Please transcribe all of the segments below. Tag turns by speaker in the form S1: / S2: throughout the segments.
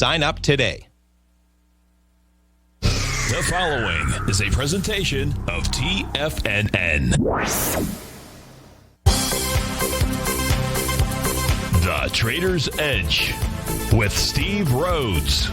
S1: Sign up today.
S2: The following is a presentation of TFNN. The Trader's Edge with Steve Rhodes.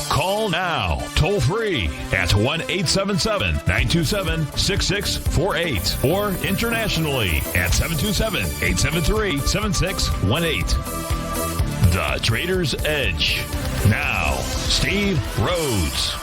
S2: Call now, toll free at 1-877-927-6648 or internationally at 727-873-7618. The Trader's Edge. Now, Steve Rhodes.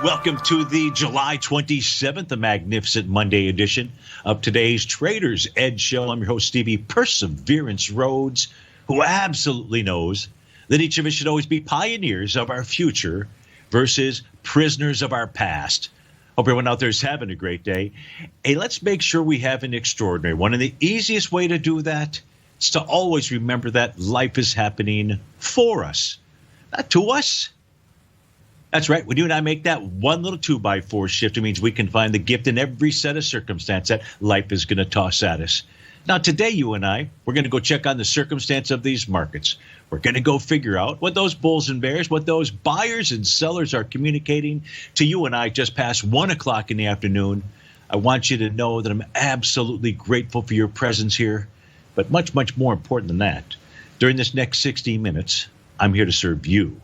S3: Welcome to the July 27th, a magnificent Monday edition of today's Trader's Edge show. I'm your host, Stevie Perseverance Rhodes, who absolutely knows that each of us should always be pioneers of our future versus prisoners of our past. Hope everyone out there is having a great day. Hey, let's make sure we have an extraordinary one. And the easiest way to do that is to always remember that life is happening for us, not to us. That's right. When you and I make that one little 2x4 shift, it means we can find the gift in every set of circumstance that life is going to toss at us. Now, today, you and I, we're going to go check on the circumstance of these markets. We're going to go figure out what those bulls and bears, what those buyers and sellers are communicating to you and I just past 1 o'clock in the afternoon. I want you to know that I'm absolutely grateful for your presence here. But much, much more important than that, during this next 60 minutes, I'm here to serve you.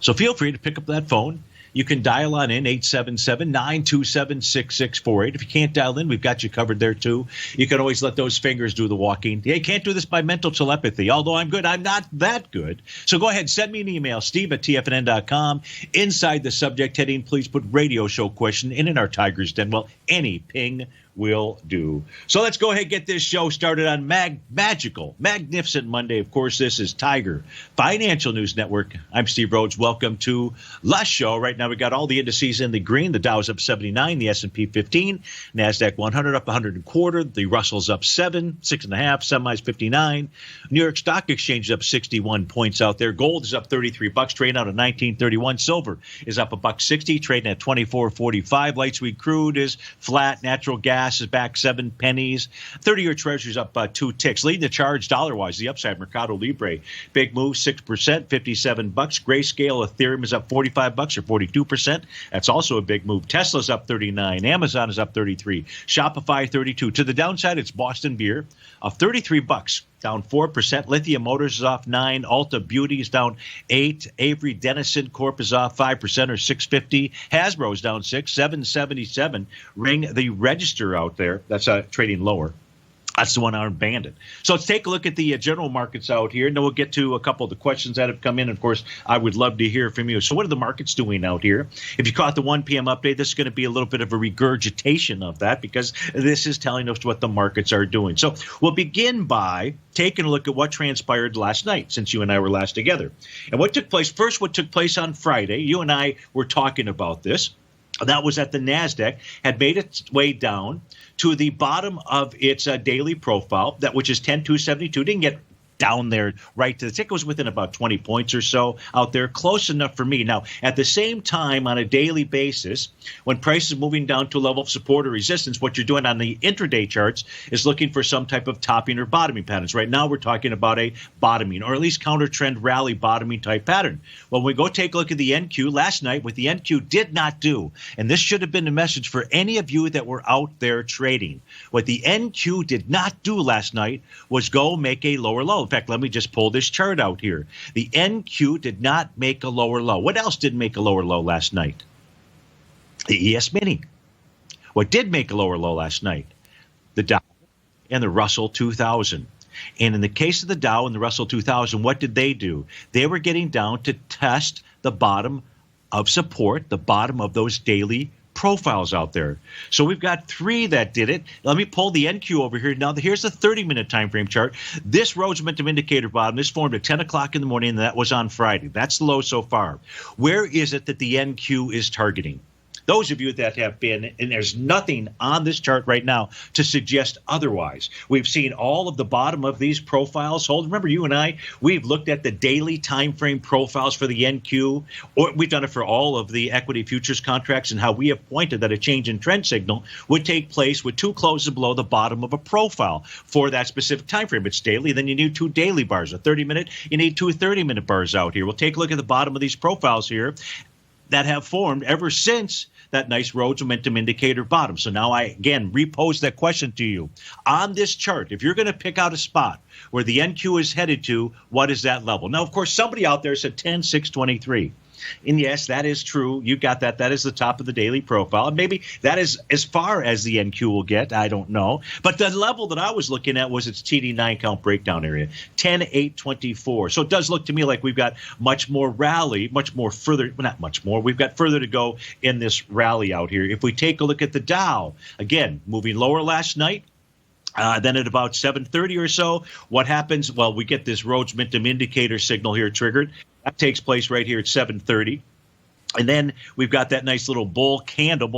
S3: So feel free to pick up that phone. You can dial on in 877-927-6648. If you can't dial in, we've got you covered there too. You can always let those fingers do the walking. You can't do this by mental telepathy. Although I'm good, I'm not that good. So go ahead, send me an email, steve@tfnn.com. Inside the subject heading, please put radio show question in our Tiger's Den. Well, any ping will do. So let's go ahead and get this show started on magnificent Monday. Of course, this is Tiger Financial News Network. I'm Steve Rhodes. Welcome to Lush Show. Right now, we got all the indices in the green. The Dow's up 79, the S&P 15, NASDAQ 100 up 125, the Russell's up 6.5, semis 59. New York Stock Exchange is up 61 points out there. Gold is up $33, trading out at $19.31. Silver is up $1.60, trading at $24.45. Light sweet crude is flat. Natural gas is back 7 pennies. 30-year Treasury's up 2 ticks. Leading the charge dollar-wise, the upside, Mercado Libre. Big move, 6%, $57. Grayscale Ethereum is up $45 or 42%. That's also a big move. Tesla's up 39. Amazon is up 33. Shopify 32. To the downside, it's Boston Beer of $33. Down 4%. Lithium Motors is off 9. Ulta Beauty is down 8. Avery Dennison Corp is off 5% or 650. Hasbro's down 6, 777. Ring the register out there. That's trading lower. That's the one-armed bandit. So let's take a look at the general markets out here, and then we'll get to a couple of the questions that have come in. Of course, I would love to hear from you. So what are the markets doing out here? If you caught the 1 p.m. update, this is going to be a little bit of a regurgitation of that because this is telling us what the markets are doing. So we'll begin by taking a look at what transpired last night since you and I were last together. And what took place on Friday. You and I were talking about this. That was that the NASDAQ had made its way down to the bottom of its daily profile, which is 10,272. Didn't get down there right to the tick. It was within about 20 points or so out there, close enough for me. Now, at the same time, on a daily basis, when price is moving down to a level of support or resistance, what you're doing on the intraday charts is looking for some type of topping or bottoming patterns. Right now, we're talking about a bottoming or at least counter trend rally bottoming type pattern. When we go take a look at the NQ last night, what the NQ did not do, and this should have been a message for any of you that were out there trading, what the NQ did not do last night was go make a lower low. In fact, let me just pull this chart out here. The NQ did not make a lower low. What else didn't make a lower low last night? The ES Mini. What did make a lower low last night? The Dow and the Russell 2000. And in the case of the Dow and the Russell 2000, what did they do? They were getting down to test the bottom of support, the bottom of those daily profiles out there. So we've got 3 that did it. Let me pull the NQ over here. Now, here's the 30-minute time frame chart. This Rhodes Momentum Indicator bottom, this formed at 10 o'clock in the morning, and that was on Friday. That's the low so far. Where is it that the NQ is targeting? Those of you that have been, and there's nothing on this chart right now to suggest otherwise. We've seen all of the bottom of these profiles hold. Remember, you and I, we've looked at the daily time frame profiles for the NQ, or we've done it for all of the equity futures contracts, and how we have pointed that a change in trend signal would take place with 2 closes below the bottom of a profile for that specific time frame. It's daily, then you need 2 daily bars. A 30-minute, you need 2 30-minute bars out here. We'll take a look at the bottom of these profiles here that have formed ever since that nice Rhodes momentum indicator bottom. So now I, again, repose that question to you. On this chart, if you're going to pick out a spot where the NQ is headed to, what is that level? Now, of course, somebody out there said 10,623. And yes, that is true. You got that. That is the top of the daily profile. And maybe that is as far as the NQ will get. I don't know. But the level that I was looking at was its TD9 count breakdown area, 10,824. So it does look to me like we've got much more rally, much more further, well, not much more. We've got further to go in this rally out here. If we take a look at the Dow, again, moving lower last night. Then at about 7:30 or so, what happens? Well, we get this Rhodes momentum indicator signal here triggered. That takes place right here at 7:30. And then we've got that nice little bull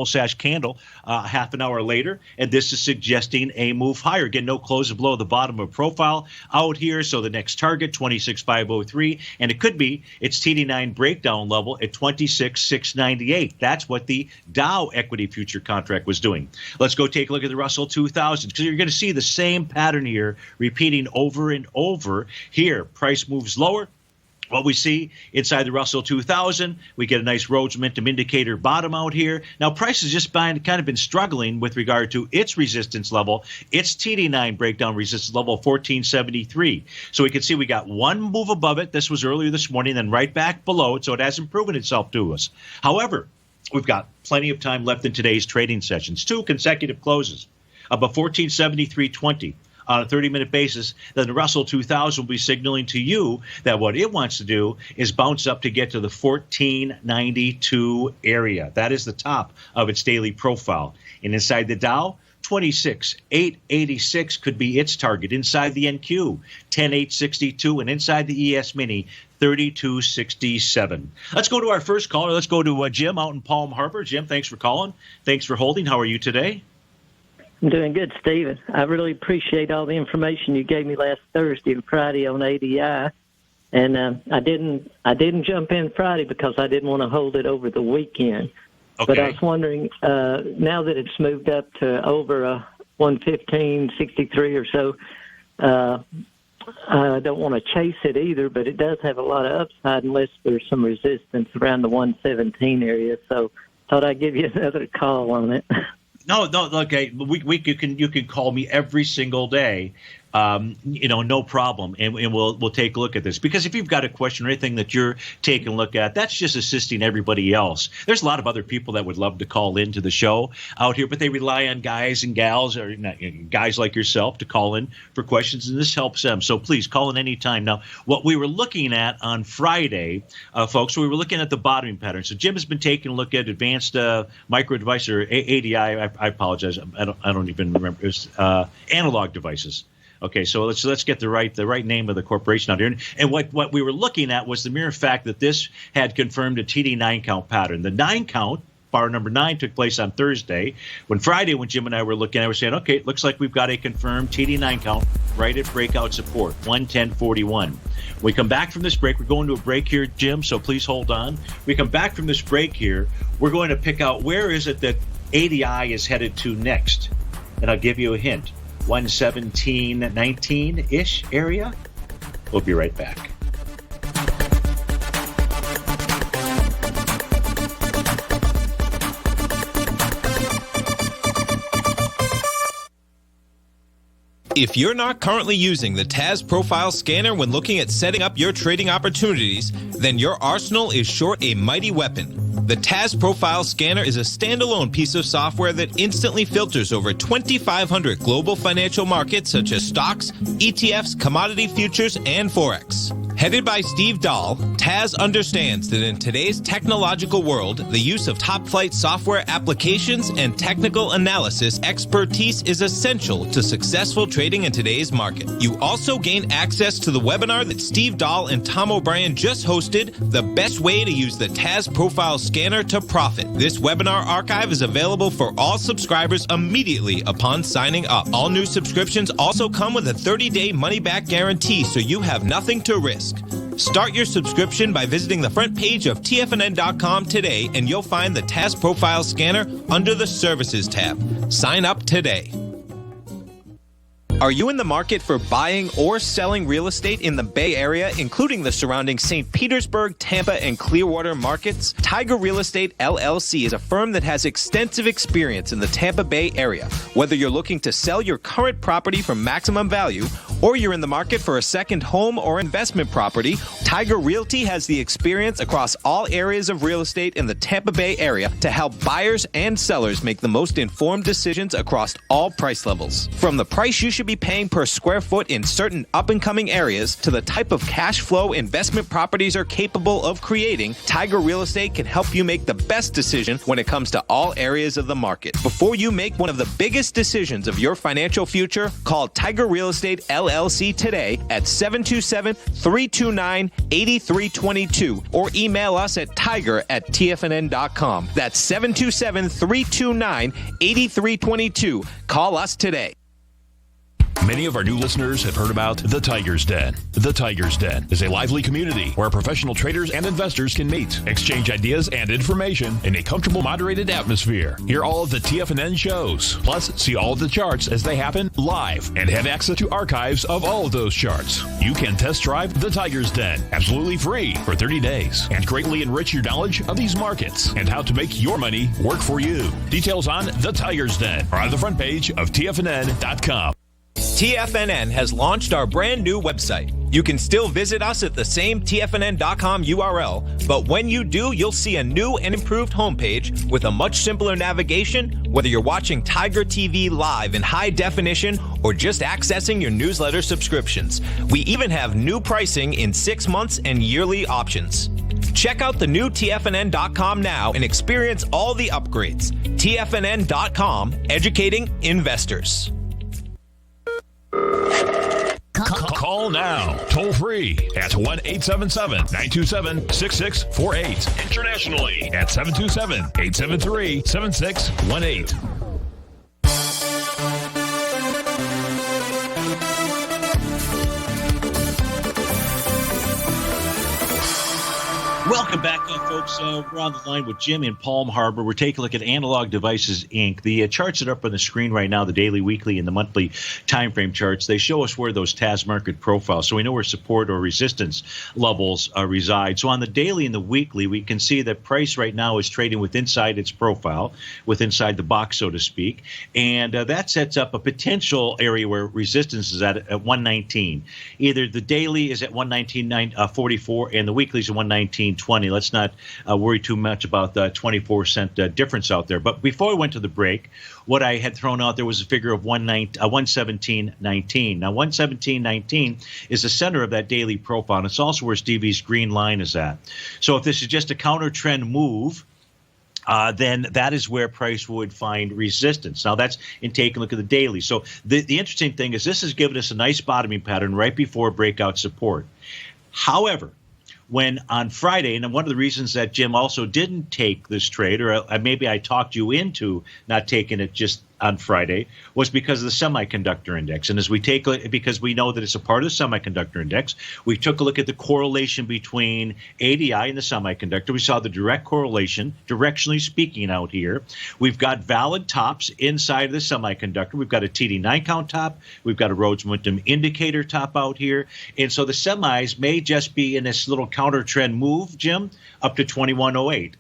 S3: sash candle half an hour later. And this is suggesting a move higher. Again, no close below the bottom of profile out here. So the next target, 26,503. And it could be its TD9 breakdown level at 26,698. That's what the Dow equity future contract was doing. Let's go take a look at the Russell 2000, because you're going to see the same pattern here repeating over and over. Here, price moves lower. What we see inside the Russell 2000, we get a nice Rhodes momentum indicator bottom out here. Now, price has just kind of been struggling with regard to its resistance level, its TD9 breakdown resistance level, 1473. So we can see we got one move above it. This was earlier this morning, then right back below it. So it hasn't proven itself to us. However, we've got plenty of time left in today's trading sessions. 2 consecutive closes above 1473.20. On a 30-minute basis, then the Russell 2000 will be signaling to you that what it wants to do is bounce up to get to the 1492 area. That is the top of its daily profile. And inside the Dow, 26,886 could be its target. Inside the NQ, 10,862, and inside the ES Mini, 3267. Let's go to our first caller. Let's go to Jim out in Palm Harbor. Jim, thanks for calling. Thanks for holding. How are you today?
S1: I'm doing good, Stephen. I really appreciate all the information you gave me last Thursday and Friday on ADI. And I didn't jump in Friday because I didn't want to hold it over the weekend. Okay. But I was wondering, now that it's moved up to over 115.63 or so, I don't want to chase it either, but it does have a lot of upside unless there's some resistance around the 117 area. So thought I'd give you another call on it.
S3: No, okay. You can call me every single day. No problem. And we'll take a look at this. Because if you've got a question or anything that you're taking a look at, that's just assisting everybody else. There's a lot of other people that would love to call into the show out here, but they rely on guys and gals, or guys like yourself, to call in for questions, and this helps them. So please call in anytime. Now, what we were looking at on Friday, folks, we were looking at the bottoming pattern. So Jim has been taking a look at advanced micro device, or ADI. I apologize. I don't even remember. It's analog devices. Okay, so let's get the right name of the corporation out here. And what we were looking at was the mere fact that this had confirmed a TD9 count pattern. The 9 count, bar number 9, took place on Thursday. When Jim and I were looking, I was saying, okay, it looks like we've got a confirmed TD9 count right at breakout support, 110.41. We come back from this break. We're going to a break here, Jim, so please hold on. We come back from this break here. We're going to pick out where is it that ADI is headed to next. And I'll give you a hint. 117.19-ish area. We'll be right back.
S4: If you're not currently using the TAS Profile Scanner when looking at setting up your trading opportunities, then your arsenal is short a mighty weapon. The TAS Profile Scanner is a standalone piece of software that instantly filters over 2,500 global financial markets such as stocks, ETFs, commodity futures, and Forex. Headed by Steve Dahl, Taz understands that in today's technological world, the use of top-flight software applications and technical analysis expertise is essential to successful trading in today's market. You also gain access to the webinar that Steve Dahl and Tom O'Brien just hosted, The Best Way to Use the Taz Profile Scanner to Profit. This webinar archive is available for all subscribers immediately upon signing up. All new subscriptions also come with a 30-day money-back guarantee, so you have nothing to risk. Start your subscription by visiting the front page of TFNN.com today, and you'll find the Taz Profile Scanner under the Services tab. Sign up today. Are you in the market for buying or selling real estate in the Bay Area, including the surrounding St. Petersburg, Tampa, and Clearwater markets? Tiger Real Estate LLC is a firm that has extensive experience in the Tampa Bay area. Whether you're looking to sell your current property for maximum value, or you're in the market for a second home or investment property, Tiger Realty has the experience across all areas of real estate in the Tampa Bay area to help buyers and sellers make the most informed decisions across all price levels. From the price you should be paying per square foot in certain up-and-coming areas to the type of cash flow investment properties are capable of creating, Tiger Real Estate can help you make the best decision when it comes to all areas of the market. Before you make one of the biggest decisions of your financial future, call Tiger Real Estate LLC today at 727-329-8322 or email us at tiger@tfnn.com. That's 727-329-8322. Call us today.
S2: Many of our new listeners have heard about The Tiger's Den. The Tiger's Den is a lively community where professional traders and investors can meet, exchange ideas and information in a comfortable, moderated atmosphere. Hear all of the TFNN shows, plus see all of the charts as they happen live and have access to archives of all of those charts. You can test drive The Tiger's Den absolutely free for 30 days and greatly enrich your knowledge of these markets and how to make your money work for you. Details on The Tiger's Den are on the front page of TFNN.com.
S4: TFNN has launched our brand new website. You can still visit us at the same TFNN.com URL, but when you do, you'll see a new and improved homepage with a much simpler navigation, whether you're watching Tiger TV live in high definition or just accessing your newsletter subscriptions. We even have new pricing in 6 months and yearly options. Check out the new TFNN.com now and experience all the upgrades. TFNN.com, educating investors.
S2: Call now, toll free at 1-877-927-6648. Internationally at 727-873-7618.
S3: Welcome back, folks. We're on the line with Jim in Palm Harbor. We're taking a look at Analog Devices, Inc. The charts that are up on the screen right now, the daily, weekly, and the monthly time frame charts, they show us where those TAS market profiles, so we know where support or resistance levels reside. So on the daily and the weekly, we can see that price right now is trading with inside its profile, with inside the box, so to speak, and that sets up a potential area where resistance is at 119. Either the daily is at 119.44 and the weekly is at 119.20. Let's not worry too much about the 24-cent difference out there. But before we went to the break, what I had thrown out there was a figure of 117.19. Now, 117.19 is the center of that daily profile, and it's also where Stevie's green line is at. So if this is just a counter trend move, then that is where price would find resistance. Now, that's in taking a look at the daily. So the interesting thing is this has given us a nice bottoming pattern right before breakout support. However, when on Friday, and one of the reasons that Jim also didn't take this trade, or maybe I talked you into not taking it just on Friday, was because of the semiconductor index. And as we take a, because we know that it's a part of the semiconductor index, we took a look at the correlation between ADI and the semiconductor. We saw the direct correlation, directionally speaking out here. We've got valid tops inside of the semiconductor. We've got a TD9 count top. We've got a Rhodes momentum indicator top out here. And so the semis may just be in this little counter trend move, Jim, up to 2108.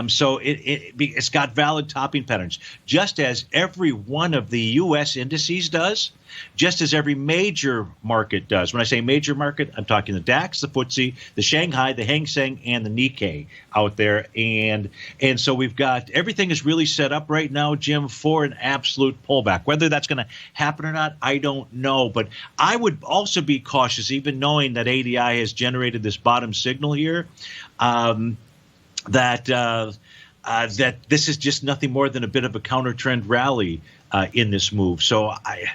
S3: So it's got valid topping patterns, just as every one of the U.S. indices does, just as every major market does. When I say major market, I'm talking the DAX, the FTSE, the Shanghai, the Hang Seng, and the Nikkei out there. And so we've got everything is really set up right now, Jim, for an absolute pullback. Whether that's going to happen or not, I don't know. But I would also be cautious, even knowing that ADI has generated this bottom signal here. That this is just nothing more than a bit of a counter trend rally in this move. So and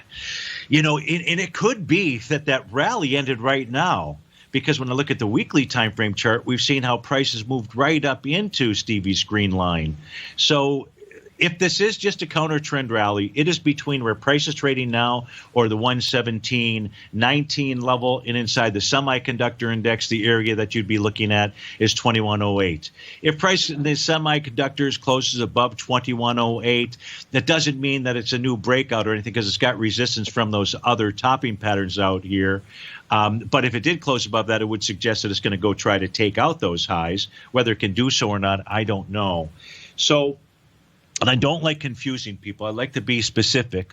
S3: it could be that rally ended right now, because when I look at the weekly time frame chart, we've seen how prices moved right up into Stevie's green line. So if this is just a counter trend rally, it is between where price is trading now or the 117.19 level, and inside the semiconductor index, the area that you'd be looking at is 2108. If price in the semiconductors closes above 2108, that doesn't mean that it's a new breakout or anything, because it's got resistance from those other topping patterns out here. But if it did close above that, it would suggest that it's going to go try to take out those highs. Whether it can do so or not, I don't know. And I don't like confusing people. I like to be specific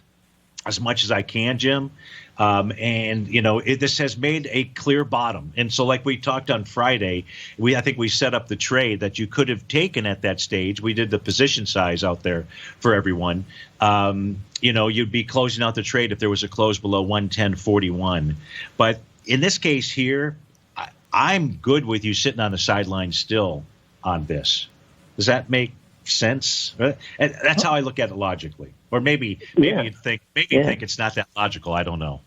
S3: as much as I can, Jim. This has made a clear bottom. And so like we talked on Friday, I think we set up the trade that you could have taken at that stage. We did the position size out there for everyone. You'd be closing out the trade if there was a close below 110.41. But in this case here, I'm good with you sitting on the sideline still on this. Does that make sense? And that's how I look at it logically. Or maybe you'd think it's not that logical. I don't know.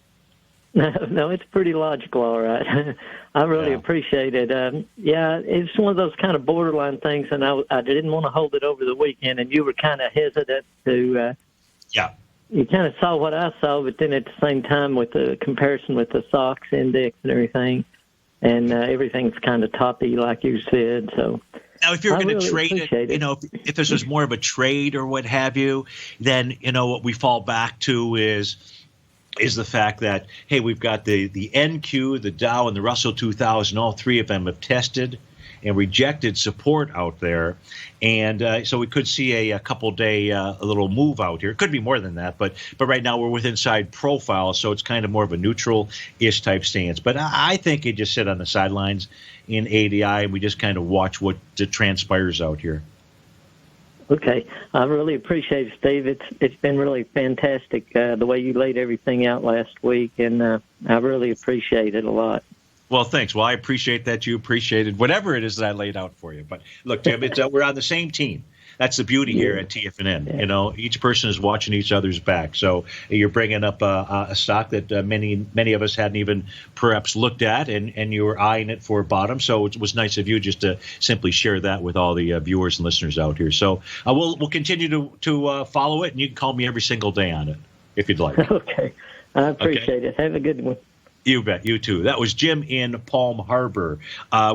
S1: No, it's pretty logical, all right. I really appreciate it. It's one of those kind of borderline things, and I didn't want to hold it over the weekend, and you were kind of hesitant to you kind of saw what I saw, but then at the same time with the comparison with the SOX index and everything, and everything's kind of toppy, like you said, so...
S3: Now, if you're going to trade it, if this was more of a trade or what have you, then, what we fall back to is the fact that, hey, we've got the NQ, the Dow, and the Russell 2000. All three of them have tested and rejected support out there. And so we could see a couple-day a little move out here. It could be more than that, but right now we're with inside profile, so it's kind of more of a neutral-ish type stance. But I think you just sit on the sidelines in ADI, and we just kind of watch what transpires out here.
S1: Okay. I really appreciate it, Steve. It's been really fantastic the way you laid everything out last week, and I really appreciate it a lot.
S3: Well, thanks. Well, I appreciate that you appreciated whatever it is that I laid out for you. But look, Tim, we're on the same team. That's the beauty here at TFNN.
S1: Yeah.
S3: Each person is watching each other's back. So you're bringing up a stock that many of us hadn't even perhaps looked at, and you were eyeing it for a bottom. So it was nice of you just to simply share that with all the viewers and listeners out here. So we'll continue to follow it, and you can call me every single day on it if you'd like.
S1: Okay. I appreciate it. Have a good one.
S3: You bet. You too. That was Jim in Palm Harbor.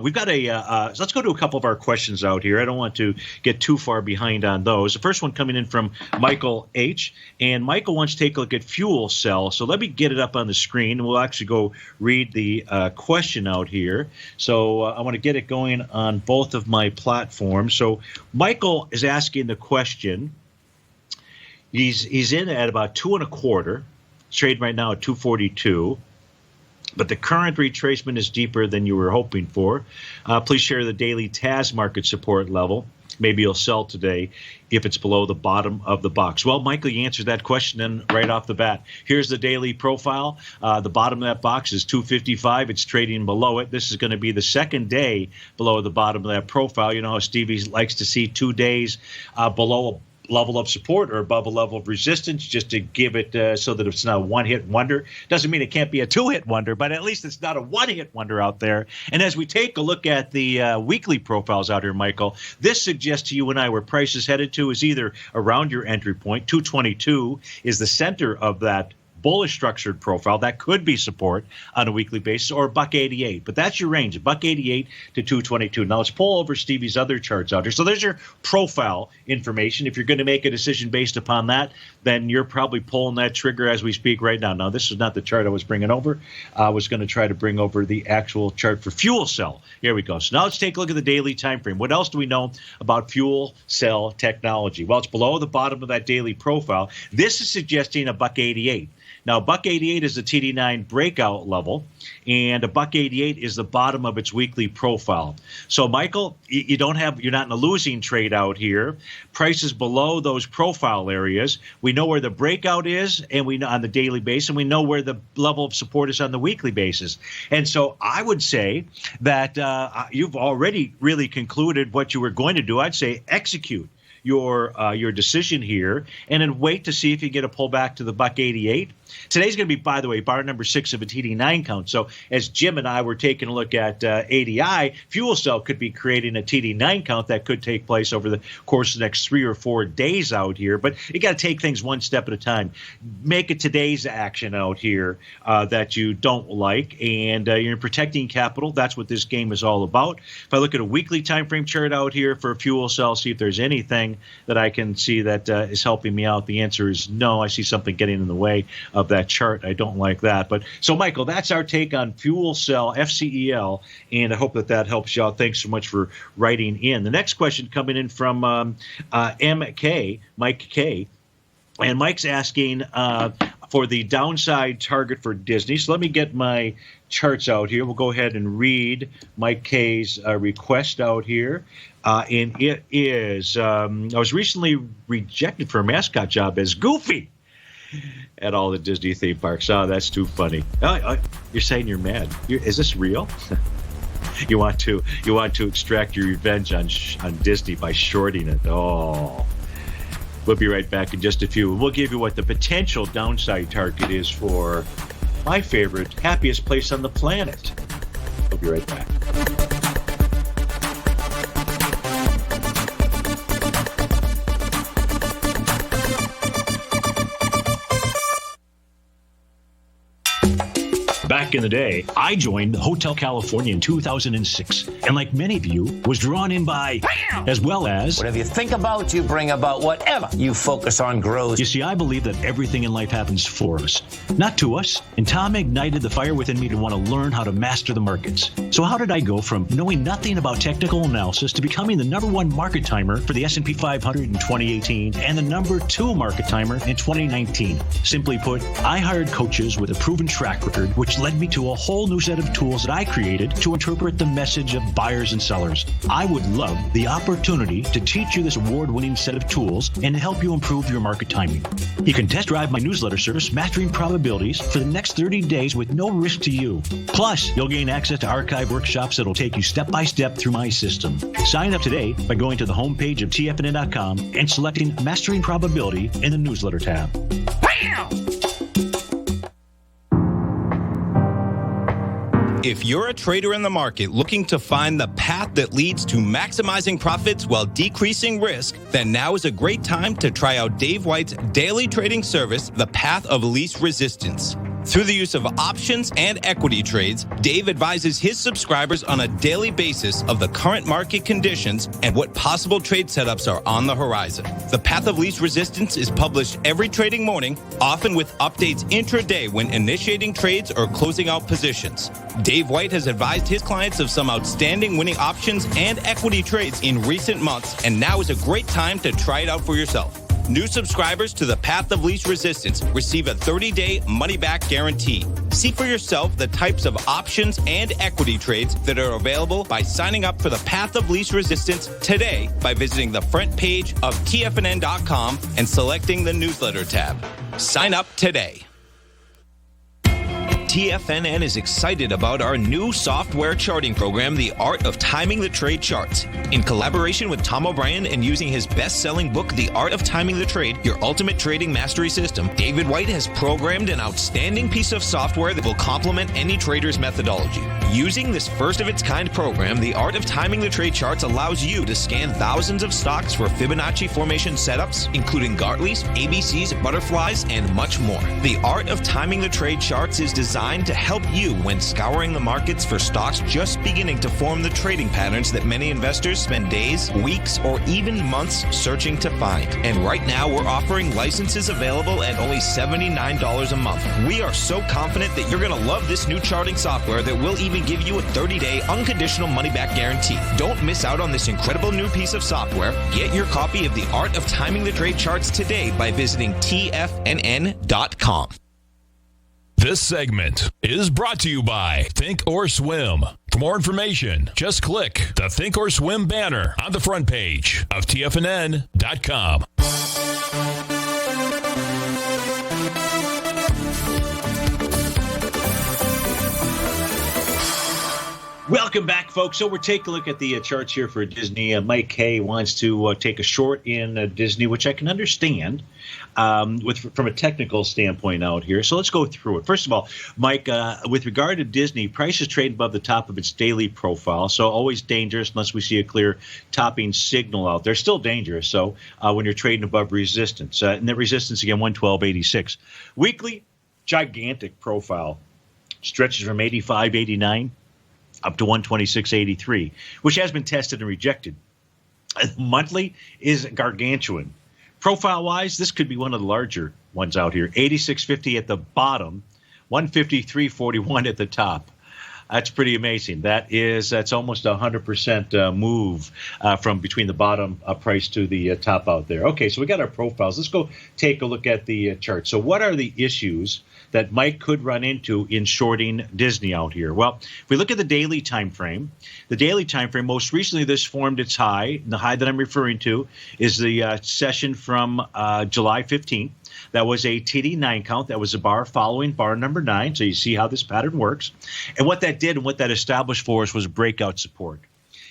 S3: We've got so let's go to a couple of our questions out here. I don't want to get too far behind on those. The first one coming in from Michael H. And Michael wants to take a look at fuel cell. So let me get it up on the screen, and we'll actually go read the question out here. So I want to get it going on both of my platforms. So Michael is asking the question. He's in at about 2.25. It's trading right now at 242. But the current retracement is deeper than you were hoping for. Please share the daily TAS market support level. Maybe you'll sell today if it's below the bottom of the box. Well, Michael, you answered that question then right off the bat. Here's the daily profile. The bottom of that box is 255. It's trading below it. This is going to be the second day below the bottom of that profile. You know how Stevie likes to see 2 days below a level of support or above a level of resistance, just to give it so that it's not a one-hit wonder. Doesn't mean it can't be a two-hit wonder, but at least it's not a one-hit wonder out there. And as we take a look at the weekly profiles out here, Michael, this suggests to you and I where price is headed to is either around your entry point. 222 is the center of that bullish structured profile. That could be support on a weekly basis, or $1.88. But that's your range, $1.88 to $2.22. Now let's pull over Stevie's other charts out here. So there's your profile information. If you're going to make a decision based upon that, then you're probably pulling that trigger as we speak right now. Now, this is not the chart I was bringing over. I was going to try to bring over the actual chart for fuel cell. Here we go. So now let's take a look at the daily time frame. What else do we know about fuel cell technology? Well, it's below the bottom of that daily profile. This is suggesting $1.88. Now, $1.88 is the TD9 breakout level, and $1.88 is the bottom of its weekly profile. So, Michael, you're not in a losing trade out here. Prices below those profile areas. We know where the breakout is, and we know on the daily basis, and we know where the level of support is on the weekly basis. And so, I would say that you've already really concluded what you were going to do. I'd say execute your decision here, and then wait to see if you get a pullback to the $1.88. Today's going to be, by the way, bar number 6 of a TD9 count. So as Jim and I were taking a look at ADI, fuel cell could be creating a TD9 count that could take place over the course of the next 3 or 4 days out here. But you got to take things one step at a time. Make a today's action out here that you don't like, and you're protecting capital. That's what this game is all about. If I look at a weekly time frame chart out here for fuel cell, see if there's anything that I can see that is helping me out. The answer is no. I see something getting in the way of that chart. I don't like that. But so, Michael, that's our take on fuel cell, FCEL, and I hope that helps you out. Thanks so much for writing in. The next question coming in from MK, Mike K. And Mike's asking for the downside target for Disney. So let me get my charts out here. We'll go ahead and read Mike K's request out here. And it is, I was recently rejected for a mascot job as Goofy at all the Disney theme parks. Oh, that's too funny. You're saying you're mad. Is this real? You want to extract your revenge on Disney by shorting it. Oh. We'll be right back in just a few. We'll give you what the potential downside target is for my favorite, happiest place on the planet. We'll be right back.
S5: Back in the day, I joined Hotel California in 2006, and like many of you, was drawn in by, as well as,
S6: whatever you think about, you bring about. Whatever you focus on grows.
S5: You see, I believe that everything in life happens for us, not to us. And Tom ignited the fire within me to want to learn how to master the markets. So how did I go from knowing nothing about technical analysis to becoming the #1 market timer for the S&P 500 in 2018 and the #2 market timer in 2019? Simply put, I hired coaches with a proven track record, which led me to a whole new set of tools that I created to interpret the message of buyers and sellers. I would love the opportunity to teach you this award-winning set of tools and help you improve your market timing. You can test drive my newsletter service, Mastering Probabilities, for the next 30 days with no risk to you. Plus, you'll gain access to archive workshops that'll take you step by step through my system. Sign up today by going to the homepage of TFNN.com and selecting Mastering Probability in the newsletter tab. Bam!
S4: If you're a trader in the market looking to find the path that leads to maximizing profits while decreasing risk, then now is a great time to try out Dave White's daily trading service, The Path of Least Resistance. Through the use of options and equity trades, Dave advises his subscribers on a daily basis of the current market conditions and what possible trade setups are on the horizon. The Path of Least Resistance is published every trading morning, often with updates intraday when initiating trades or closing out positions. Dave White has advised his clients of some outstanding winning options and equity trades in recent months, and now is a great time to try it out for yourself. New subscribers to the Path of Least Resistance receive a 30-day money-back guarantee. See for yourself the types of options and equity trades that are available by signing up for the Path of Least Resistance today by visiting the front page of TFNN.com and selecting the newsletter tab. Sign up today. TFNN is excited about our new software charting program, The Art of Timing the Trade Charts. In collaboration with Tom O'Brien and using his best-selling book, The Art of Timing the Trade, Your Ultimate Trading Mastery System, David White has programmed an outstanding piece of software that will complement any trader's methodology. Using this first-of-its-kind program, The Art of Timing the Trade Charts allows you to scan thousands of stocks for Fibonacci formation setups, including Gartley's, ABC's, butterflies, and much more. The Art of Timing the Trade Charts is designed to help you when scouring the markets for stocks just beginning to form the trading patterns that many investors spend days, weeks, or even months searching to find. And right now, we're offering licenses available at only $79 a month. We are so confident that you're going to love this new charting software that will even give you a 30-day unconditional money-back guarantee. Don't miss out on this incredible new piece of software. Get your copy of The Art of Timing the Trade Charts today by visiting TFNN.com.
S2: This segment is brought to you by Think or Swim. For more information, just click the Think or Swim banner on the front page of TFNN.com.
S3: Welcome back, folks. So we're taking a look at the charts here for Disney. Mike K wants to take a short in Disney, which I can understand from a technical standpoint out here. So let's go through it. First of all, Mike, with regard to Disney, price is trading above the top of its daily profile, so always dangerous unless we see a clear topping signal out there. Still dangerous, so when you're trading above resistance. And the resistance, again, 112.86. Weekly, gigantic profile. Stretches from 85.89 up to 126.83, which has been tested and rejected. Monthly is gargantuan. Profile-wise, this could be one of the larger ones out here. 86.50 at the bottom, 153.41 at the top. That's pretty amazing. That's almost a 100% move from between the bottom price to the top out there. Okay, so we got our profiles. Let's go take a look at the chart. So what are the issues that Mike could run into in shorting Disney out here? Well, if we look at the daily time frame, most recently this formed its high. The high that I'm referring to is the session from July 15th. That was a TD9 count. That was a bar following bar number 9. So you see how this pattern works. And what that did and what that established for us was breakout support.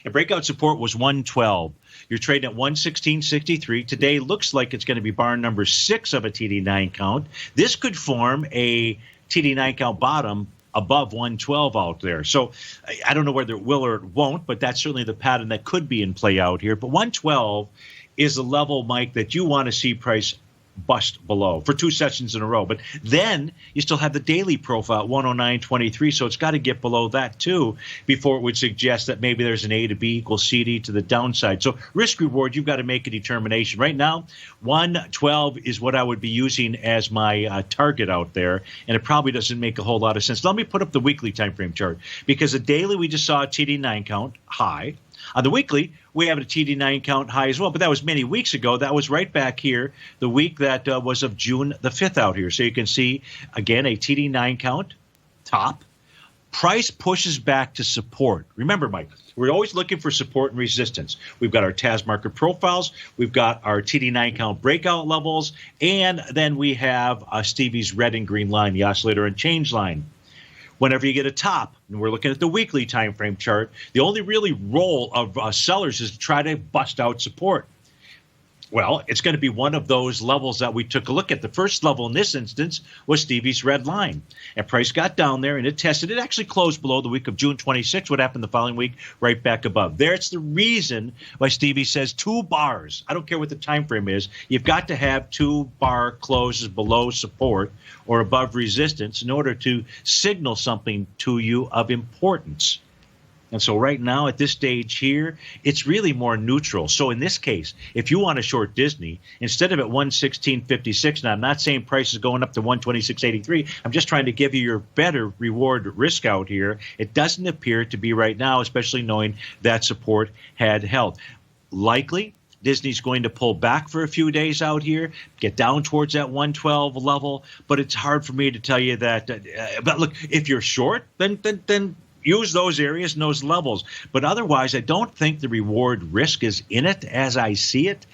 S3: And breakout support was 112. You're trading at 116.63. Today looks like it's going to be bar number 6 of a TD9 count. This could form a TD9 count bottom above 112 out there. So I don't know whether it will or it won't, but that's certainly the pattern that could be in play out here. But 112 is the level, Mike, that you want to see price bust below for 2 sessions in a row. But then you still have the daily profile at 109.23, so it's got to get below that too before it would suggest that maybe there's an A to B equals CD to the downside. So risk reward, you've got to make a determination. Right now, 112 is what I would be using as my target out there, and it probably doesn't make a whole lot of sense. Let me put up the weekly time frame chart, because the daily we just saw a TD9 count high. On the weekly, we have a TD9 count high as well, but that was many weeks ago. That was right back here, the week that was of June the 5th out here. So you can see, again, a TD9 count, top. Price pushes back to support. Remember, Mike, we're always looking for support and resistance. We've got our TAS market profiles, we've got our TD9 count breakout levels, and then we have Stevie's red and green line, the oscillator and change line. Whenever you get a top, and we're looking at the weekly time frame chart, the only really role of sellers is to try to bust out support. Well, it's going to be one of those levels that we took a look at. The first level in this instance was Stevie's red line. And price got down there and it tested. It actually closed below the week of June 26. What happened the following week? Right back above. There's the reason why Stevie says 2 bars. I don't care what the time frame is. You've got to have 2 bar closes below support or above resistance in order to signal something to you of importance. And so right now at this stage here, it's really more neutral. So in this case, if you want to short Disney, instead of at 116.56, now I'm not saying price is going up to 126.83. I'm just trying to give you your better reward risk out here. It doesn't appear to be right now, especially knowing that support had held. Likely, Disney's going to pull back for a few days out here, get down towards that 112 level, but it's hard for me to tell you that. But look, if you're short, then use those areas and those levels. But otherwise, I don't think the reward risk is in it as I see it,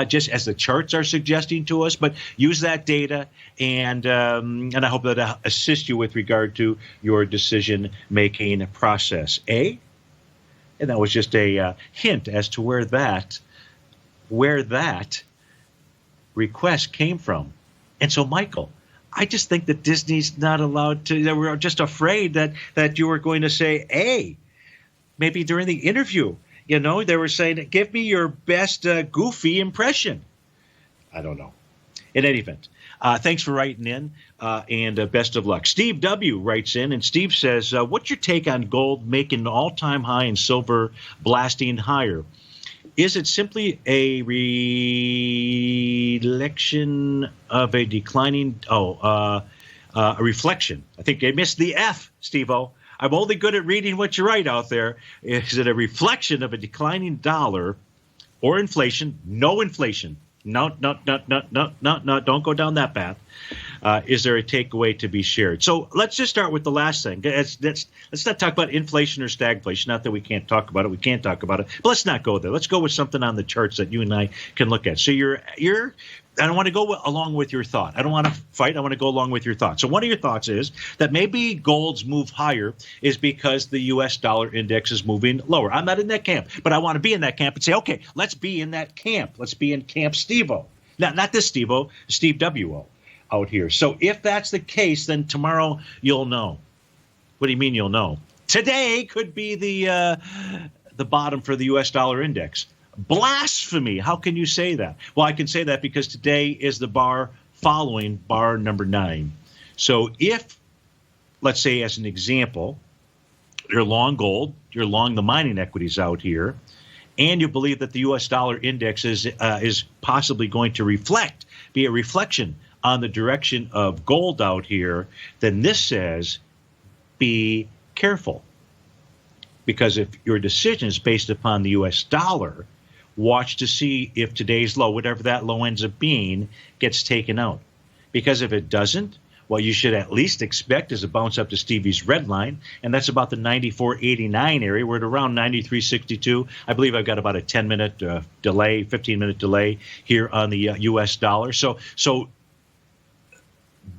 S3: just as the charts are suggesting to us. But use that data, and I hope that assists you with regard to your decision-making process. And that was just a hint as to where that request came from. And so, Michael, I just think that Disney's not allowed to. They were just afraid that you were going to say, hey, maybe during the interview, they were saying, give me your best goofy impression. I don't know. In any event, thanks for writing in, and best of luck. Steve W. writes in, and Steve says, what's your take on gold making an all-time high and silver blasting higher? Is it simply a reflection of a declining? A reflection. I think I missed the F, Steve-O. I'm only good at reading what you write out there. Is it a reflection of a declining dollar or inflation? No inflation. No, don't go down that path. Is there a takeaway to be shared? So let's just start with the last thing. Let's not talk about inflation or stagflation. Not that we can't talk about it. We can't talk about it. But let's not go there. Let's go with something on the charts that you and I can look at. So I don't want to go along with your thought. I don't want to fight. I want to go along with your thought. So one of your thoughts is that maybe gold's move higher is because the U.S. dollar index is moving lower. I'm not in that camp, but I want to be in that camp and say, okay, let's be in that camp. Let's be in Camp Steve-O. Not this Steve-O, Steve W.O. out here. So if that's the case, then tomorrow you'll know. What do you mean you'll know? Today could be the bottom for the U.S. dollar index. Blasphemy. How can you say that? Well, I can say that because today is the bar following bar number 9. So if, let's say as an example, you're long gold, you're long the mining equities out here, and you believe that the U.S. dollar index is possibly going to be a reflection on the direction of gold out here, then this says be careful. Because if your decision is based upon the U.S. dollar, watch to see if today's low, whatever that low ends up being, gets taken out. Because if it doesn't, what you should at least expect is a bounce up to Stevie's red line, and that's about the 94.89 area. We're at around 93.62. I believe I've got about a 10-minute delay, 15-minute delay here on the U.S. dollar. So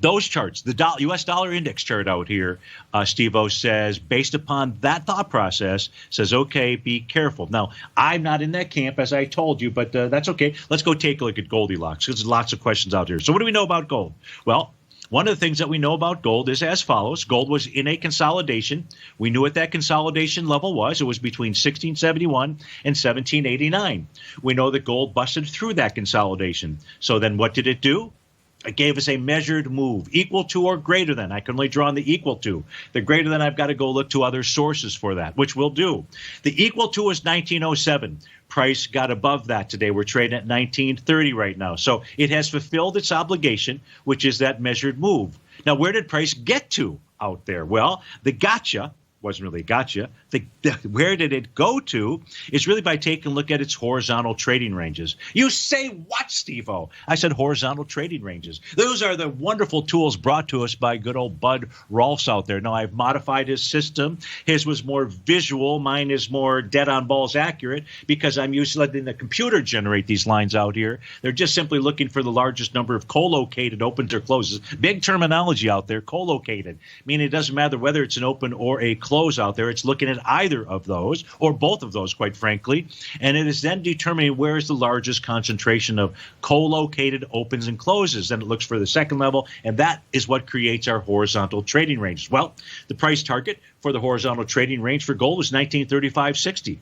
S3: those charts, the U.S. dollar index chart out here, Steve-O says, based upon that thought process, says, okay, be careful. Now, I'm not in that camp, as I told you, but that's okay. Let's go take a look at Goldilocks, because there's lots of questions out here. So what do we know about gold? Well, one of the things that we know about gold is as follows. Gold was in a consolidation. We knew what that consolidation level was. It was between 1671 and 1789. We know that gold busted through that consolidation. So then what did it do? It gave us a measured move, equal to or greater than. I can only draw on the equal to. The greater than, I've got to go look to other sources for that, which we'll do. The equal to is 1907. Price got above that today. We're trading at 1930 right now. So it has fulfilled its obligation, which is that measured move. Now, where did price get to out there? Well, the gotcha wasn't really a gotcha. Where did it go to is really by taking a look at its horizontal trading ranges. You say what, Steve-O? I said horizontal trading ranges. Those are the wonderful tools brought to us by good old Bud Rolfs out there. Now, I've modified his system. His was more visual. Mine is more dead on balls accurate because I'm used to letting the computer generate these lines out here. They're just simply looking for the largest number of co-located opens or closes. Big terminology out there, co-located, meaning it doesn't matter whether it's an open or a close out there. It's looking at either of those or both of those, quite frankly, and it is then determining where is the largest concentration of co-located opens and closes. Then it looks for the second level, and that is what creates our horizontal trading ranges. Well, the price target for the horizontal trading range for gold is 1935.60.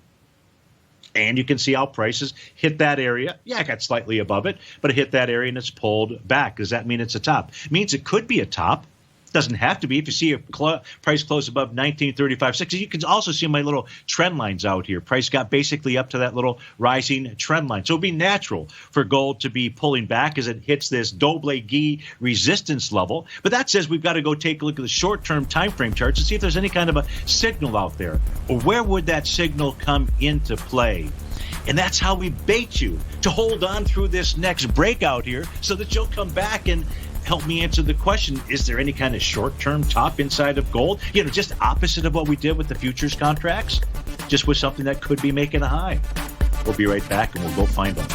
S3: And you can see how prices hit that area. Yeah, it got slightly above it, but it hit that area and it's pulled back. Does that mean it's a top? It means it could be a top. Doesn't have to be. If you see a price close above 1935.60, you can also see my little trend lines out here. Price got basically up to that little rising trend line. So it would be natural for gold to be pulling back as it hits this Doble-Guy resistance level. But that says we've got to go take a look at the short-term time frame charts and see if there's any kind of a signal out there. Or where would that signal come into play? And that's how we bait you to hold on through this next breakout here so that you'll come back and help me answer the question, is there any kind of short-term top inside of gold? Just opposite of what we did with the futures contracts, just with something that could be making a high. We'll be right back, and we'll go find them.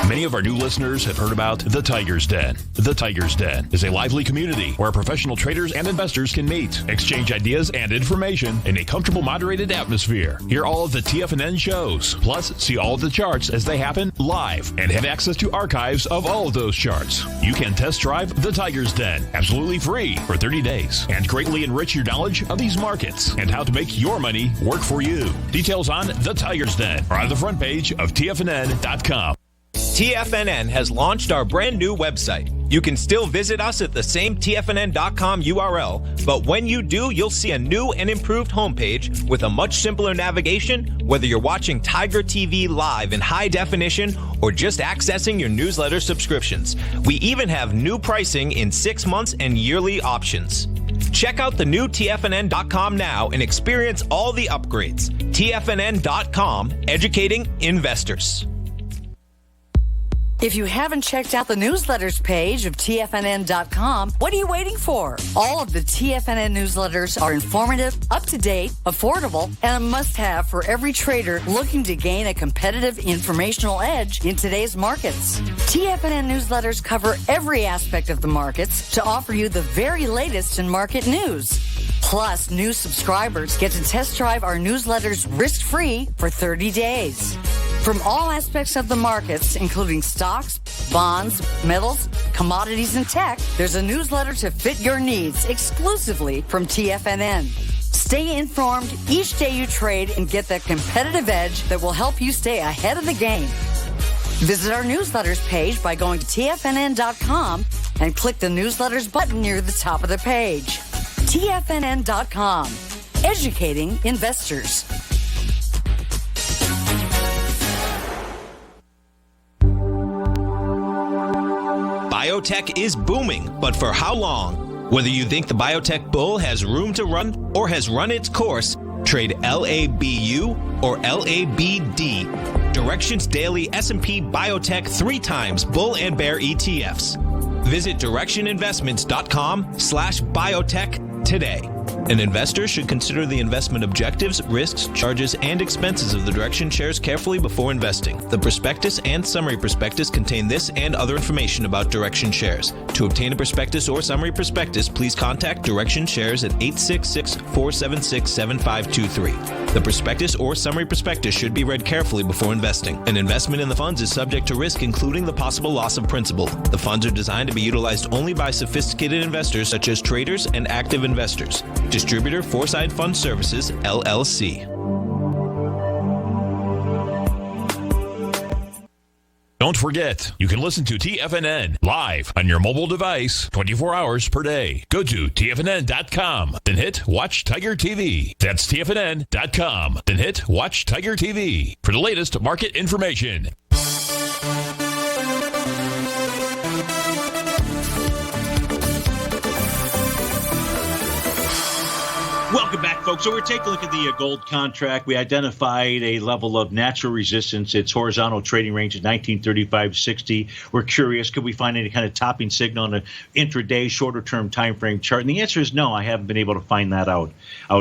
S2: Many of our new listeners have heard about the Tiger's Den. The Tiger's Den is a lively community where professional traders and investors can meet, exchange ideas and information in a comfortable, moderated atmosphere. Hear all of the TFNN shows, plus see all of the charts as they happen live and have access to archives of all of those charts. You can test drive the Tiger's Den absolutely free for 30 days and greatly enrich your knowledge of these markets and how to make your money work for you. Details on the Tiger's Den are on the front page of TFNN.com.
S4: TFNN has launched our brand new website. You can still visit us at the same TFNN.com URL, but when you do, you'll see a new and improved homepage with a much simpler navigation, whether you're watching Tiger TV live in high definition or just accessing your newsletter subscriptions. We even have new pricing in 6 months and yearly options. Check out the new TFNN.com now and experience all the upgrades. TFNN.com, educating investors.
S7: If you haven't checked out the newsletters page of TFNN.com, what are you waiting for? All of the TFNN newsletters are informative, up-to-date, affordable, and a must-have for every trader looking to gain a competitive informational edge in today's markets. TFNN newsletters cover every aspect of the markets to offer you the very latest in market news. Plus, new subscribers get to test drive our newsletters risk-free for 30 days. From all aspects of the markets, including stocks, bonds, metals, commodities, and tech, there's a newsletter to fit your needs exclusively from TFNN. Stay informed each day you trade and get that competitive edge that will help you stay ahead of the game. Visit our newsletters page by going to TFNN.com and click the newsletters button near the top of the page. TFNN.com, educating investors.
S4: Biotech is booming, but for how long? Whether you think the biotech bull has room to run or has run its course, trade LABU or LABD. Directions Daily S&P Biotech 3 times bull and bear ETFs. Visit directioninvestments.com/biotech today. An investor should consider the investment objectives, risks, charges, and expenses of the Direction shares carefully before investing. The prospectus and summary prospectus contain this and other information about Direction shares. To obtain a prospectus or summary prospectus, please contact Direction shares at 866-476-7523. The prospectus or summary prospectus should be read carefully before investing. An investment in the funds is subject to risk, including the possible loss of principal. The funds are designed to be utilized only by sophisticated investors such as traders and active investors. Distributor Foreside Fund Services, LLC.
S2: Don't forget, you can listen to TFNN live on your mobile device 24 hours per day. Go to TFNN.com, then hit Watch Tiger TV. That's TFNN.com, then hit Watch Tiger TV for the latest market information.
S3: Welcome back, folks. So we're taking a look at the gold contract. We identified a level of natural resistance. Its horizontal trading range is 1935.60. We're curious, could we find any kind of topping signal on an intraday, shorter-term time frame chart? And the answer is no. I haven't been able to find that out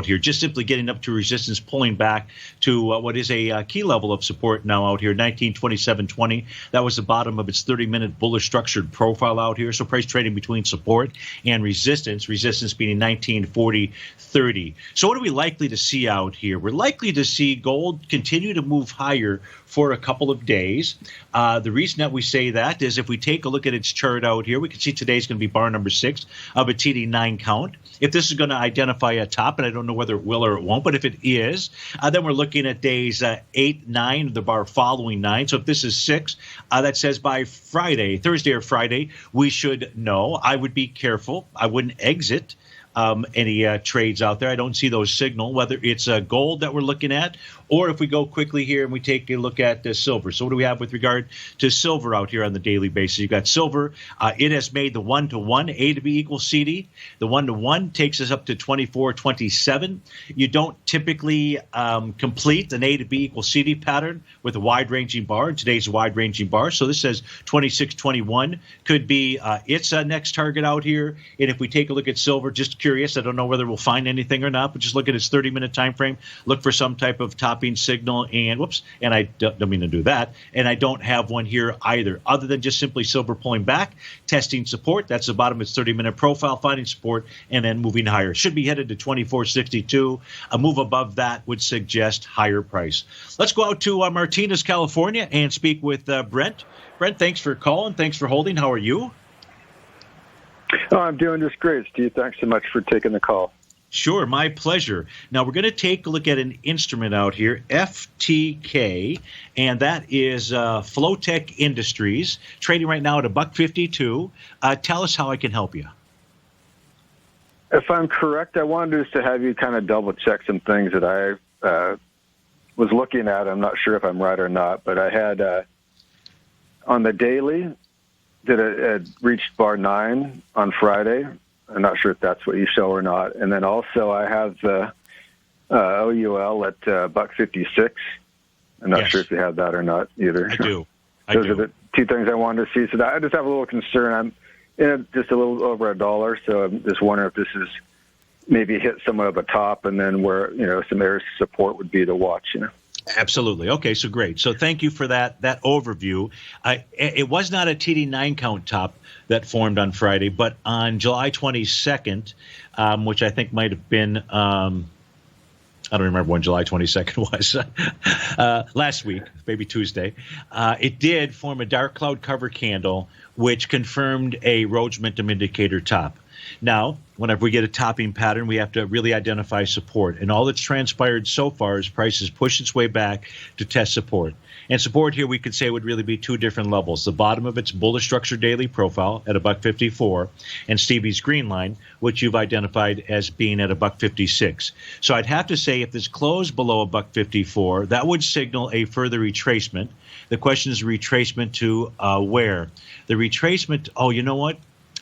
S3: here. Just simply getting up to resistance, pulling back to what is a key level of support now out here, 1927.20. That was the bottom of its 30-minute bullish structured profile out here. So price trading between support and resistance, resistance being 1940.30. So what are we likely to see out here? We're likely to see gold continue to move higher for a couple of days. The reason that we say that is if we take a look at its chart out here, we can see today's going to be bar number 6 of a TD9 count. If this is going to identify a top, and I don't know whether it will or it won't, but if it is, then we're looking at days 8, 9, the bar following 9. So if this is 6, that says by Friday, Thursday or Friday, we should know. I would be careful. I wouldn't exit any trades out there. I don't see those signal, whether it's gold that we're looking at Or if we go quickly here and we take a look at silver. So what do we have with regard to silver out here on the daily basis? You've got silver. It has made the 1-to-1 A to B equals CD. The 1-to-1 takes us up to 24.27. You don't typically complete an A to B equals CD pattern with a wide-ranging bar. Today's a wide-ranging bar. So this says 26.21 could be its next target out here. And if we take a look at silver, just curious, I don't know whether we'll find anything or not, but just look at its 30-minute time frame. Look for some type of topping signal, and and I don't mean to do that, and I don't have one here either, other than just simply silver pulling back, testing support. That's the bottom of its 30-minute profile, finding support, and then moving higher. Should be headed to 24.62. A move above that would suggest higher price. Let's go out to Martinez, California, and speak with Brent. Brent, thanks for calling. Thanks for holding. How are you?
S8: Oh, I'm doing just great, Steve. Thanks so much for taking the call.
S3: Sure, my pleasure. Now, we're going to take a look at an instrument out here, FTK, and that is Flowtech Industries, trading right now at $1.52. Tell us how I can help you.
S8: If I'm correct, I wanted just to have you kind of double-check some things that I was looking at. I'm not sure if I'm right or not, but I had on the daily that it had reached bar 9 on Friday. I'm not sure if that's what you show or not. And then also I have the OUL at $1.56. I'm not sure if you have that or not either.
S3: I do.
S8: Those are the two things I wanted to see. So I just have a little concern. I'm in just a little over $1, so I'm just wondering if this is maybe hit somewhat of a top, and then where some areas of support would be to watch.
S3: Absolutely. Okay, so great. So thank you for that overview. It was not a TD9 count top that formed on Friday, but on July 22nd, which I think might have been, I don't remember when July 22nd was, last week, maybe Tuesday, it did form a dark cloud cover candle, which confirmed a Rhodes momentum indicator top. Now, whenever we get a topping pattern, we have to really identify support. And all that's transpired so far is price has pushed its way back to test support. And support here, we could say, would really be two different levels. The bottom of its bullish structure daily profile at $1.54, and Stevie's green line, which you've identified as being at $1.56. So I'd have to say if this closed below $1.54, that would signal a further retracement. The question is retracement to where? The retracement, oh, you know what,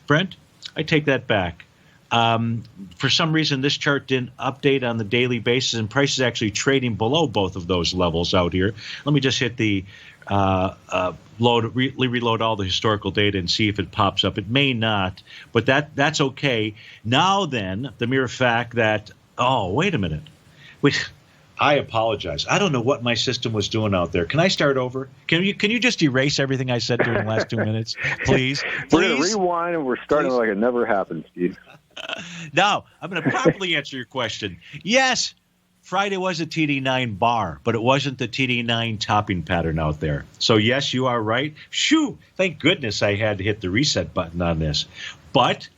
S3: Brent? I take that back. For some reason, this chart didn't update on the daily basis, and price is actually trading below both of those levels out here. Let me just hit the reload all the historical data and see if it pops up. It may not, but that's okay. Now then, the mere fact that, oh, wait a minute. I apologize. I don't know what my system was doing out there. Can I start over? Can you just erase everything I said during the last 2 minutes, please?
S8: We're going to rewind, and we're starting like it never happened, Steve.
S3: Now, I'm going to properly answer your question. Yes, Friday was a TD9 bar, but it wasn't the TD9 topping pattern out there. So, yes, you are right. Shoo! Thank goodness I had to hit the reset button on this. But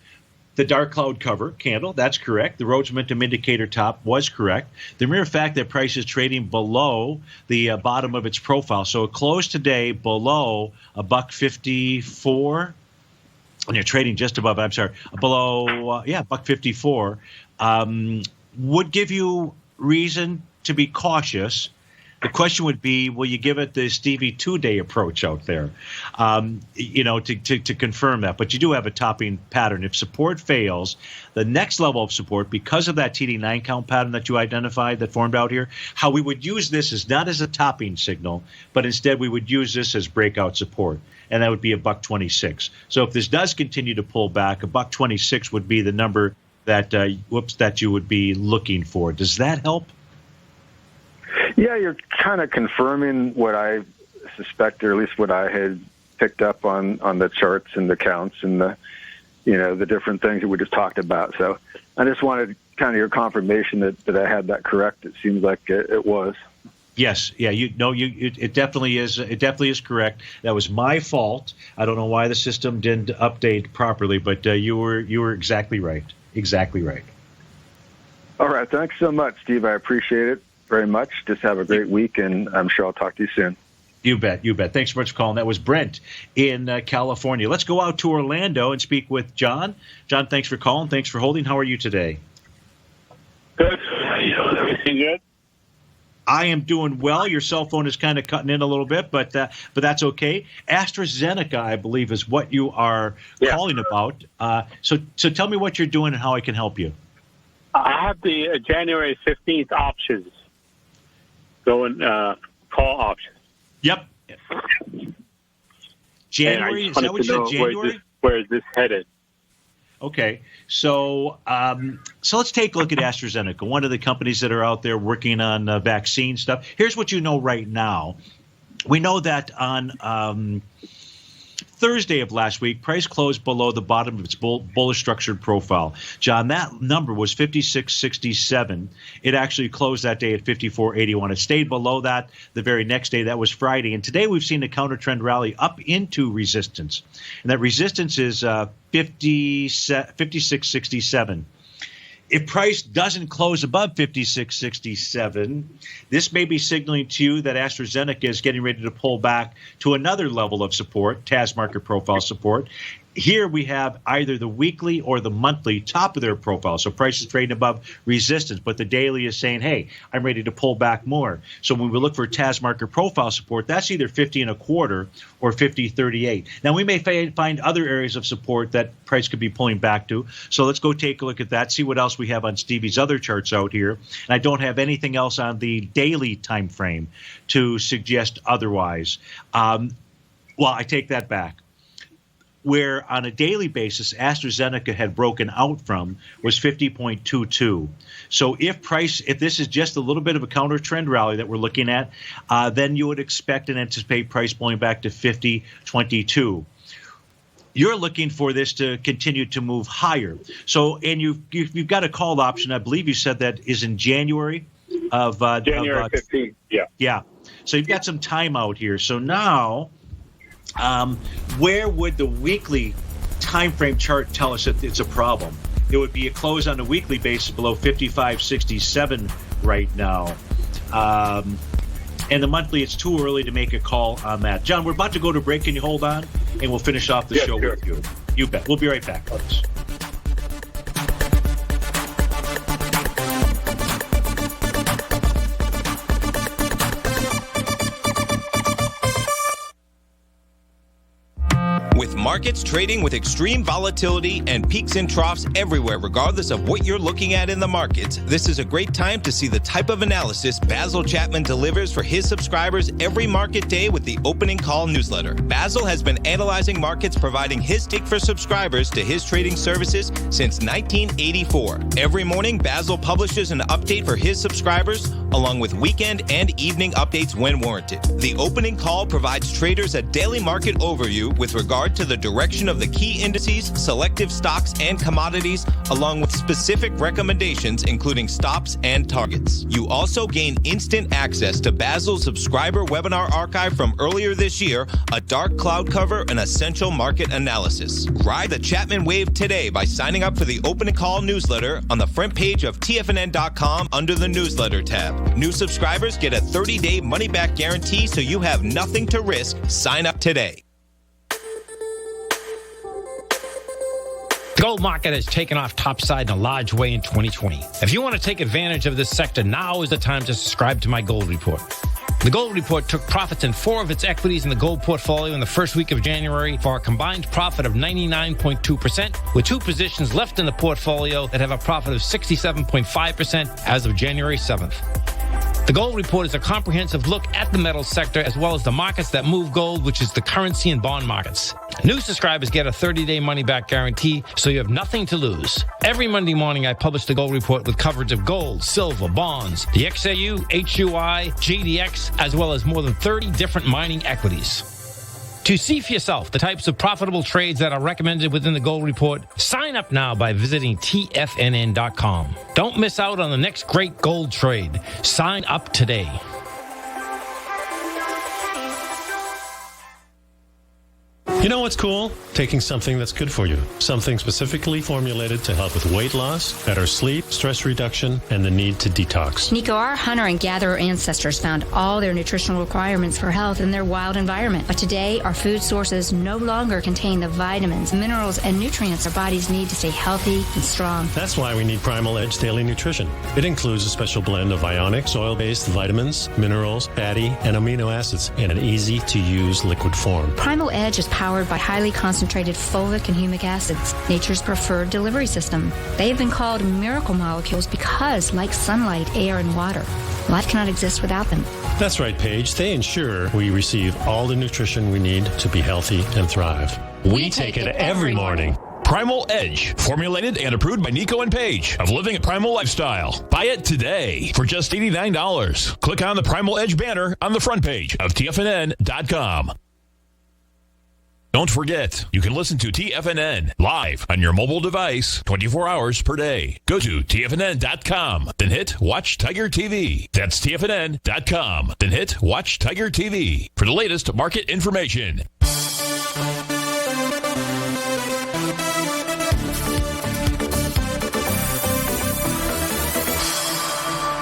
S3: the dark cloud cover candle, that's correct. The Rhodes momentum indicator top was correct. The mere fact that price is trading below the bottom of its profile, so it closed today below $1.54, and you're trading just above, below, $1.54, would give you reason to be cautious. The question would be, will you give it the Stevie 2-day approach out there, to confirm that? But you do have a topping pattern. If support fails, the next level of support, because of that TD9 count pattern that you identified that formed out here, how we would use this is not as a topping signal, but instead we would use this as breakout support, and that would be $1.26. So if this does continue to pull back, $1.26 would be the number that that you would be looking for. Does that help?
S8: Yeah, you're kind of confirming what I suspect, or at least what I had picked up on the charts and the counts and the different things that we just talked about. So I just wanted kind of your confirmation that I had that correct. It seems like it was.
S3: Yes, yeah, it definitely is. It definitely is correct. That was my fault. I don't know why the system didn't update properly, but you were exactly right. Exactly right.
S8: All right, thanks so much, Steve. I appreciate it very much. Just have a great week, and I'm sure I'll talk to you soon.
S3: You bet. Thanks so much for calling. That was Brent in California. Let's go out to Orlando and speak with John. John, thanks for calling. Thanks for holding. How are you today?
S9: Good. Everything good?
S3: I am doing well. Your cell phone is kind of cutting in a little bit, but that's okay. AstraZeneca, I believe, is what you are calling about. So tell me what you're doing and how I can help you.
S9: I have the January 15th options. Going call options.
S3: Yep. January, is that what you said, January?
S9: Where is this headed?
S3: Okay, so let's take a look at AstraZeneca, one of the companies that are out there working on vaccine stuff. Here's what you know right now. We know that on Thursday of last week, price closed below the bottom of its bullish structured profile. John, that number was 56.67. It actually closed that day at 54.81. It stayed below that the very next day. That was Friday. And today we've seen a counter trend rally up into resistance. And that resistance is 56.67. If price doesn't close above 56.67, this may be signaling to you that AstraZeneca is getting ready to pull back to another level of support, TAS market profile support. Here we have either the weekly or the monthly top of their profile. So price is trading above resistance, but the daily is saying, hey, I'm ready to pull back more. So when we look for TAS market profile support, that's either 50.25 or 50.38. Now we may find other areas of support that price could be pulling back to. So let's go take a look at that, see what else we have on Stevie's other charts out here. And I don't have anything else on the daily time frame to suggest otherwise. Well, I take that back. Where on a daily basis, AstraZeneca had broken out from was 50.22. So if this is just a little bit of a counter trend rally that we're looking at, then you would expect and anticipate price pulling back to 50.22. You're looking for this to continue to move higher. So, and you've got a call option. I believe you said that is in January of
S9: January 15th. Yeah.
S3: Yeah. So you've got some time out here. So now, where would the weekly time frame chart tell us that it's a problem? It would be a close on a weekly basis below 55.67 right now. And the monthly, it's too early to make a call on that. John, we're about to go to break. Can you hold on? And we'll finish off the show with you. You bet. We'll be right back, folks.
S4: With markets trading with extreme volatility and peaks and troughs everywhere, regardless of what you're looking at in the markets, this is a great time to see the type of analysis Basil Chapman delivers for his subscribers every market day with the Opening Call newsletter. Basil has been analyzing markets, providing his take for subscribers to his trading services since 1984. Every morning, Basil publishes an update for his subscribers, along with weekend and evening updates when warranted. The Opening Call provides traders a daily market overview with regard to the direction of the key indices, selective stocks, and commodities, along with specific recommendations, including stops and targets. You also gain instant access to Basil's subscriber webinar archive from earlier this year, a dark cloud cover, and essential market analysis. Ride the Chapman wave today by signing up for the Opening Call newsletter on the front page of TFNN.com under the newsletter tab. New subscribers get a 30-day money-back guarantee, so you have nothing to risk. Sign up today.
S10: The gold market has taken off topside in a large way in 2020. If you want to take advantage of this sector, now is the time to subscribe to my Gold Report. The Gold Report took profits in 4 of its equities in the gold portfolio in the first week of January for a combined profit of 99.2%, with 2 positions left in the portfolio that have a profit of 67.5% as of January 7th. The Gold Report is a comprehensive look at the metals sector as well as the markets that move gold, which is the currency and bond markets. New subscribers get a 30-day money-back guarantee, so you have nothing to lose. Every Monday morning, I publish the Gold Report with coverage of gold, silver, bonds, the XAU, HUI, GDX, as well as more than 30 different mining equities. To see for yourself the types of profitable trades that are recommended within the Gold Report, sign up now by visiting TFNN.com. Don't miss out on the next great gold trade. Sign up today.
S11: You know what's cool? Taking something that's good for you. Something specifically formulated to help with weight loss, better sleep, stress reduction, and the need to detox.
S12: Nico, our hunter and gatherer ancestors found all their nutritional requirements for health in their wild environment. But today, our food sources no longer contain the vitamins, minerals, and nutrients our bodies need to stay healthy and strong.
S11: That's why we need Primal Edge Daily Nutrition. It includes a special blend of ionic, soil-based vitamins, minerals, fatty, and amino acids in an easy-to-use liquid form.
S12: Primal Edge is powered by highly concentrated fulvic and humic acids, nature's preferred delivery system. They have been called miracle molecules because, like sunlight, air, and water, life cannot exist without them.
S11: That's right, Paige. They ensure we receive all the nutrition we need to be healthy and thrive. We take it every morning.
S2: Primal Edge, formulated and approved by Nico and Paige of Living a Primal Lifestyle. Buy it today for just $89. Click on the Primal Edge banner on the front page of TFNN.com. Don't forget, you can listen to TFNN live on your mobile device 24 hours per day. Go to TFNN.com, then hit Watch Tiger TV. That's TFNN.com, then hit Watch Tiger TV for the latest market information.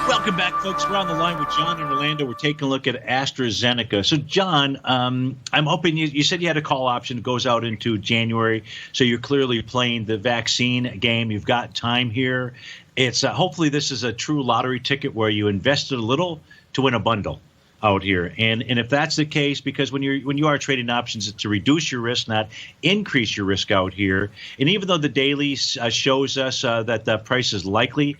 S3: Welcome back, folks. We're on the line with John in Orlando. We're taking a look at AstraZeneca. So, John, I'm hoping you said you had a call option that goes out into January, so you're clearly playing the vaccine game. You've got time here. It's hopefully this is a true lottery ticket where you invested a little to win a bundle out here. And if that's the case, because when you are trading options, it's to reduce your risk, not increase your risk out here. And even though the daily shows us that the price is likely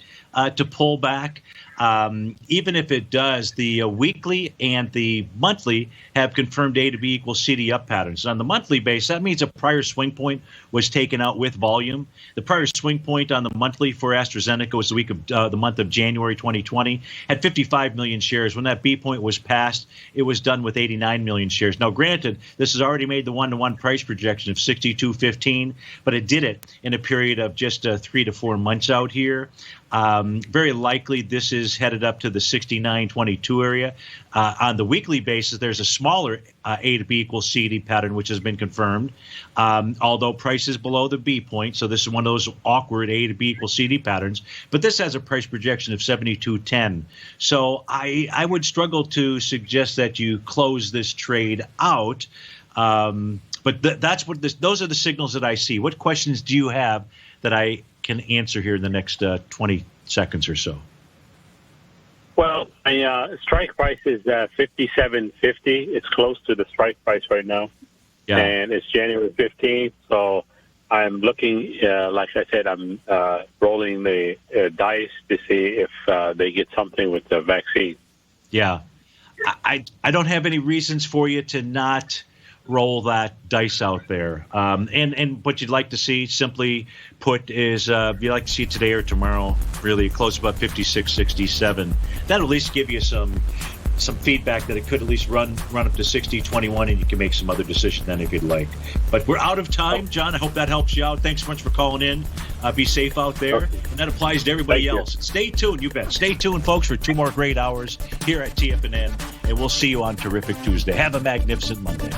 S3: to pull back, even if it does, the weekly and the monthly have confirmed A to B equals C to up patterns. On the monthly base, that means a prior swing point was taken out with volume. The prior swing point on the monthly for AstraZeneca was the month of January 2020, had 55 million shares. When that B point was passed, it was done with 89 million shares. Now, granted, this has already made the one-to-one price projection of 62.15, but it did it in a period of just 3 to 4 months out here. Very likely this is headed up to the 69.22 area. On the weekly basis, there's a smaller A to B equals CD pattern, which has been confirmed, although price is below the B point. So this is one of those awkward A to B equals CD patterns. But this has a price projection of 72.10. So I would struggle to suggest that you close this trade out. But those are the signals that I see. What questions do you have that I can answer here in the next 20 seconds or so?
S9: Well, my strike price is 57.50. It's close to the strike price right now. Yeah. And it's January 15th. So I'm looking, like I said, I'm rolling the dice to see if they get something with the vaccine.
S3: Yeah. I don't have any reasons for you to not roll that dice out there. And what you'd like to see, simply put, is you'd like to see today or tomorrow really close about 56.67. That'll at least give you some feedback that it could at least run up to 60.21, and you can make some other decision then if you'd like. But we're out of time, John. I hope that helps you out. Thanks so much for calling in. Be safe out there. Okay. And that applies to everybody else. And stay tuned, you bet. Stay tuned, folks, for 2 more great hours here at TFNN, and we'll see you on Terrific Tuesday. Have a magnificent Monday.